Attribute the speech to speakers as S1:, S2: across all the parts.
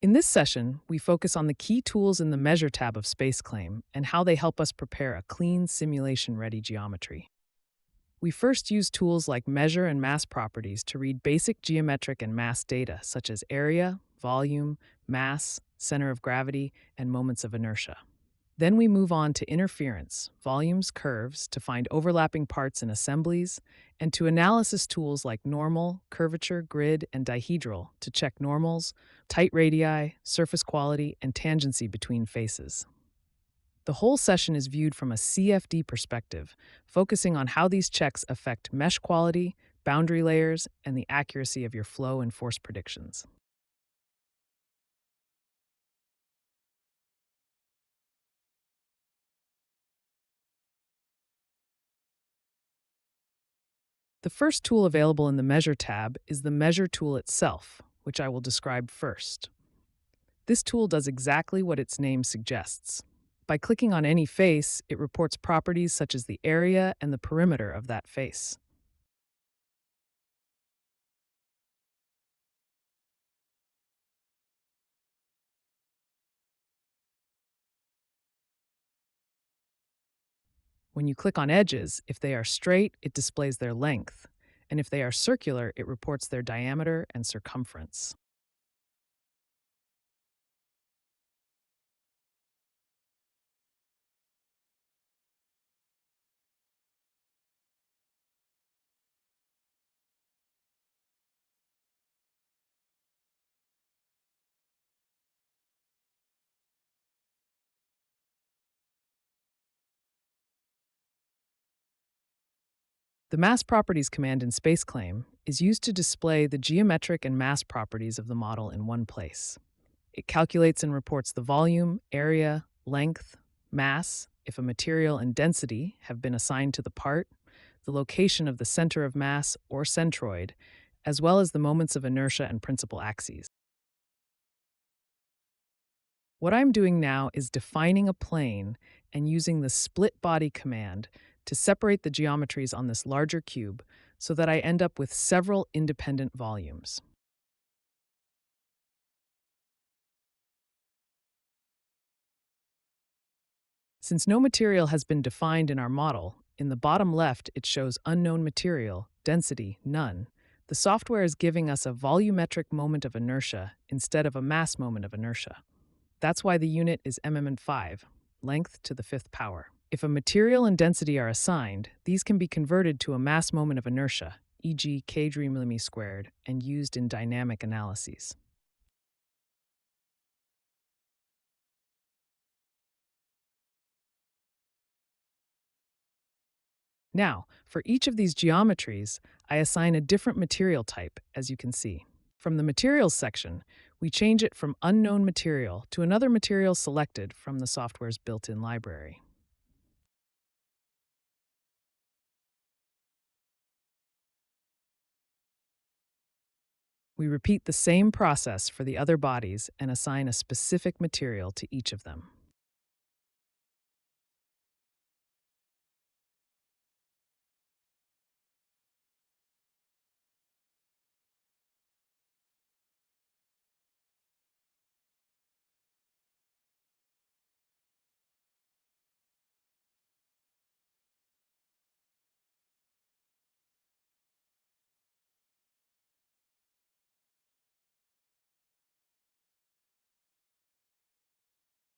S1: In this session, we focus on the key tools in the Measure tab of SpaceClaim and how they help us prepare a clean, simulation-ready geometry. We first use tools like measure and mass properties to read basic geometric and mass data such as area, volume, mass, center of gravity, and moments of inertia. Then we move on to interference, volumes, curves to find overlapping parts in assemblies, and to analysis tools like normal, curvature, grid, and dihedral to check normals, tight radii, surface quality, and tangency between faces. The whole session is viewed from a CFD perspective, focusing on how these checks affect mesh quality, boundary layers, and the accuracy of your flow and force predictions. The first tool available in the Measure tab is the Measure tool itself, which I will describe first. This tool does exactly what its name suggests. By clicking on any face, it reports properties such as the area and the perimeter of that face. When you click on edges, if they are straight, it displays their length, and if they are circular, it reports their diameter and circumference. The Mass Properties command in SpaceClaim is used to display the geometric and mass properties of the model in one place. It calculates and reports the volume, area, length, mass, if a material and density have been assigned to the part, the location of the center of mass or centroid, as well as the moments of inertia and principal axes. What I'm doing now is defining a plane and using the split body command to separate the geometries on this larger cube so that I end up with several independent volumes. Since no material has been defined in our model, in the bottom left it shows unknown material, density, none. The software is giving us a volumetric moment of inertia instead of a mass moment of inertia. That's why the unit is mm5, length to the fifth power. If a material and density are assigned, these can be converted to a mass moment of inertia, e.g. kg squared, and used in dynamic analyses. Now, for each of these geometries, I assign a different material type, as you can see. From the Materials section, we change it from unknown material to another material selected from the software's built-in library. We repeat the same process for the other bodies and assign a specific material to each of them.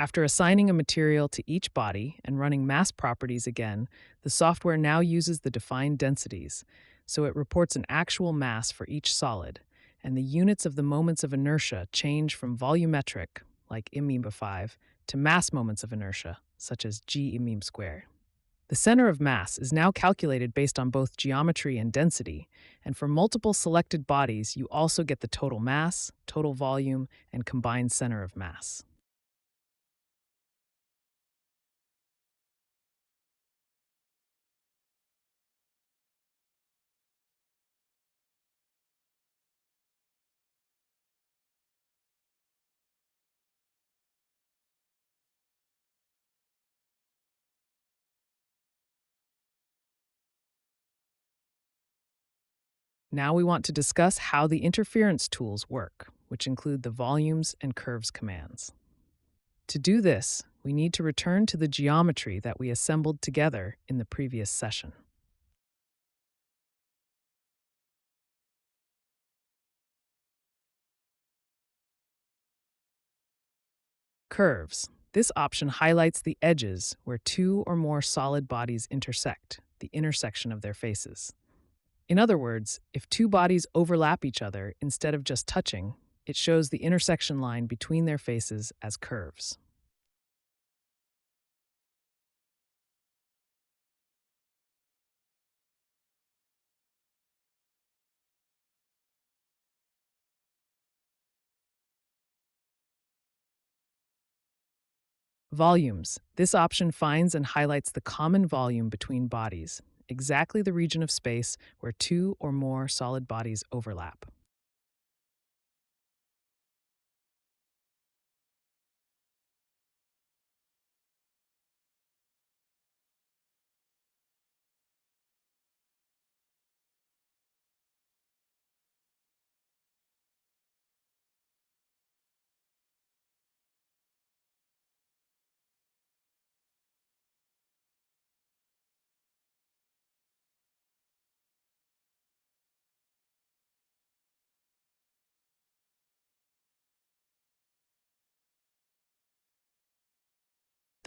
S1: After assigning a material to each body and running mass properties again, the software now uses the defined densities, so it reports an actual mass for each solid, and the units of the moments of inertia change from volumetric, like im5, to mass moments of inertia, such as g im squared. The center of mass is now calculated based on both geometry and density, and for multiple selected bodies, you also get the total mass, total volume, and combined center of mass. Now we want to discuss how the interference tools work. which include the volumes and curves commands. To do this, we need to return to the geometry that we assembled together in the previous session. Curves. This option highlights the edges where two or more solid bodies intersect, the intersection of their faces. In other words, if two bodies overlap each other instead of just touching, it shows the intersection line between their faces as curves. Volumes. This option finds and highlights the common volume between bodies, exactly the region of space where two or more solid bodies overlap.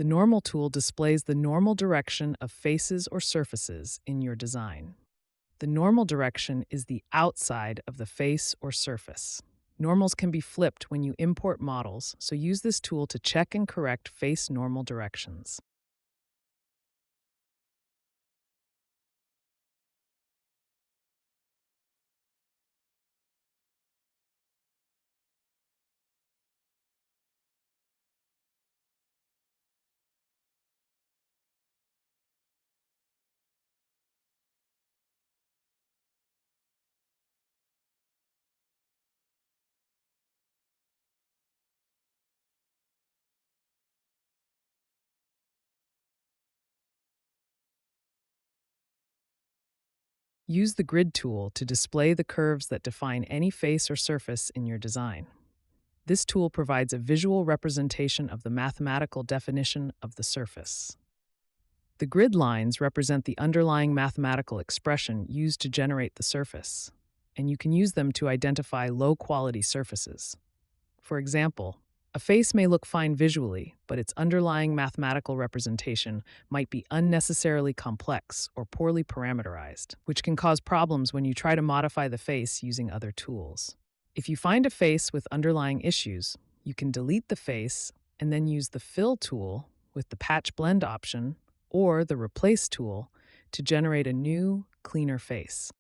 S1: The normal tool displays the normal direction of faces or surfaces in your design. The normal direction is the outside of the face or surface. Normals can be flipped when you import models, so use this tool to check and correct face normal directions. Use the grid tool to display the curves that define any face or surface in your design. This tool provides a visual representation of the mathematical definition of the surface. The grid lines represent the underlying mathematical expression used to generate the surface, and you can use them to identify low-quality surfaces. For example, a face may look fine visually, but its underlying mathematical representation might be unnecessarily complex or poorly parameterized, which can cause problems when you try to modify the face using other tools. If you find a face with underlying issues, you can delete the face and then use the Fill tool with the Patch Blend option or the Replace tool to generate a new, cleaner face.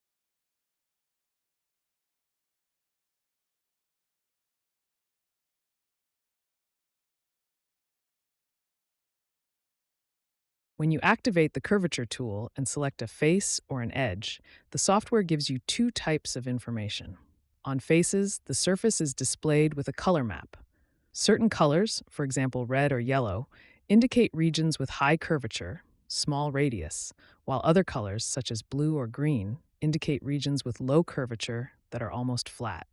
S1: When you activate the Curvature tool and select a face or an edge, the software gives you two types of information. On faces, the surface is displayed with a color map. Certain colors, for example red or yellow, indicate regions with high curvature, small radius, while other colors, such as blue or green, indicate regions with low curvature that are almost flat.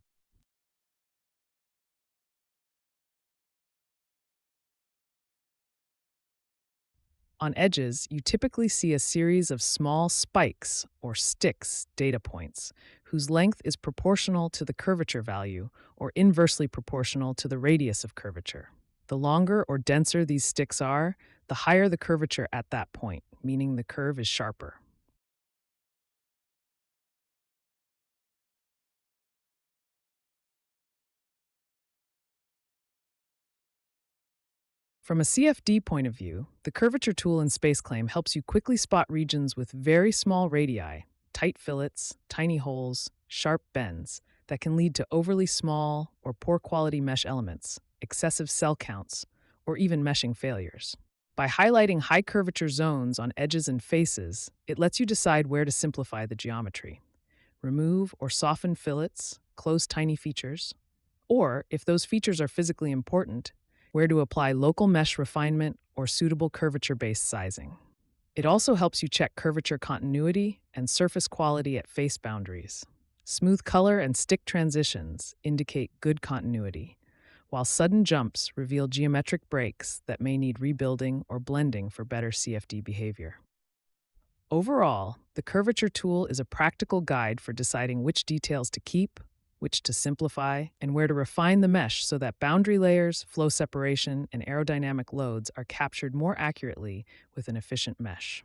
S1: On edges, you typically see a series of small spikes or sticks data points, whose length is proportional to the curvature value or inversely proportional to the radius of curvature. The longer or denser these sticks are, the higher the curvature at that point, meaning the curve is sharper. From a CFD point of view, the curvature tool in SpaceClaim helps you quickly spot regions with very small radii, tight fillets, tiny holes, sharp bends that can lead to overly small or poor quality mesh elements, excessive cell counts, or even meshing failures. By highlighting high curvature zones on edges and faces, it lets you decide where to simplify the geometry. Remove or soften fillets, close tiny features, or, if those features are physically important, where to apply local mesh refinement or suitable curvature-based sizing. It also helps you check curvature continuity and surface quality at face boundaries. Smooth color and stick transitions indicate good continuity, while sudden jumps reveal geometric breaks that may need rebuilding or blending for better CFD behavior. Overall, the curvature tool is a practical guide for deciding which details to keep, which to simplify, and where to refine the mesh so that boundary layers, flow separation, and aerodynamic loads are captured more accurately with an efficient mesh.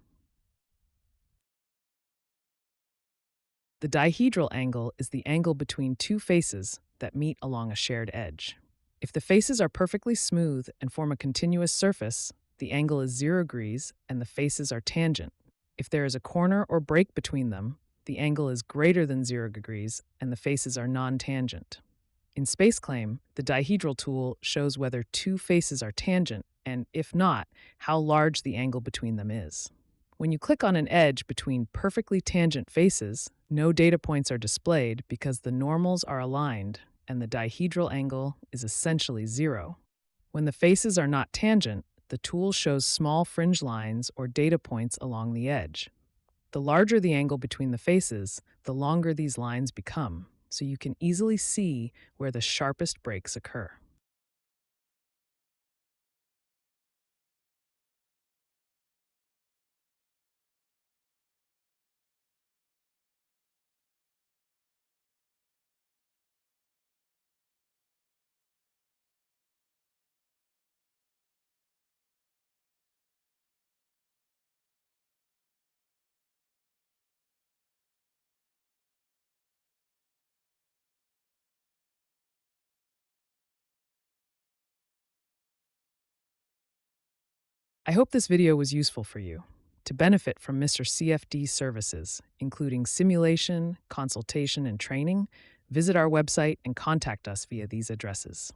S1: The dihedral angle is the angle between two faces that meet along a shared edge. If the faces are perfectly smooth and form a continuous surface, the angle is 0 degrees and the faces are tangent. If there is a corner or break between them, the angle is greater than 0 degrees and the faces are non-tangent. In SpaceClaim, the dihedral tool shows whether two faces are tangent and, if not, how large the angle between them is. When you click on an edge between perfectly tangent faces, no data points are displayed because the normals are aligned and the dihedral angle is essentially 0. When the faces are not tangent, the tool shows small fringe lines or data points along the edge. The larger the angle between the faces, the longer these lines become, so you can easily see where the sharpest breaks occur. I hope this video was useful for you. To benefit from Mr. CFD's services, including simulation, consultation, and training, visit our website and contact us via these addresses.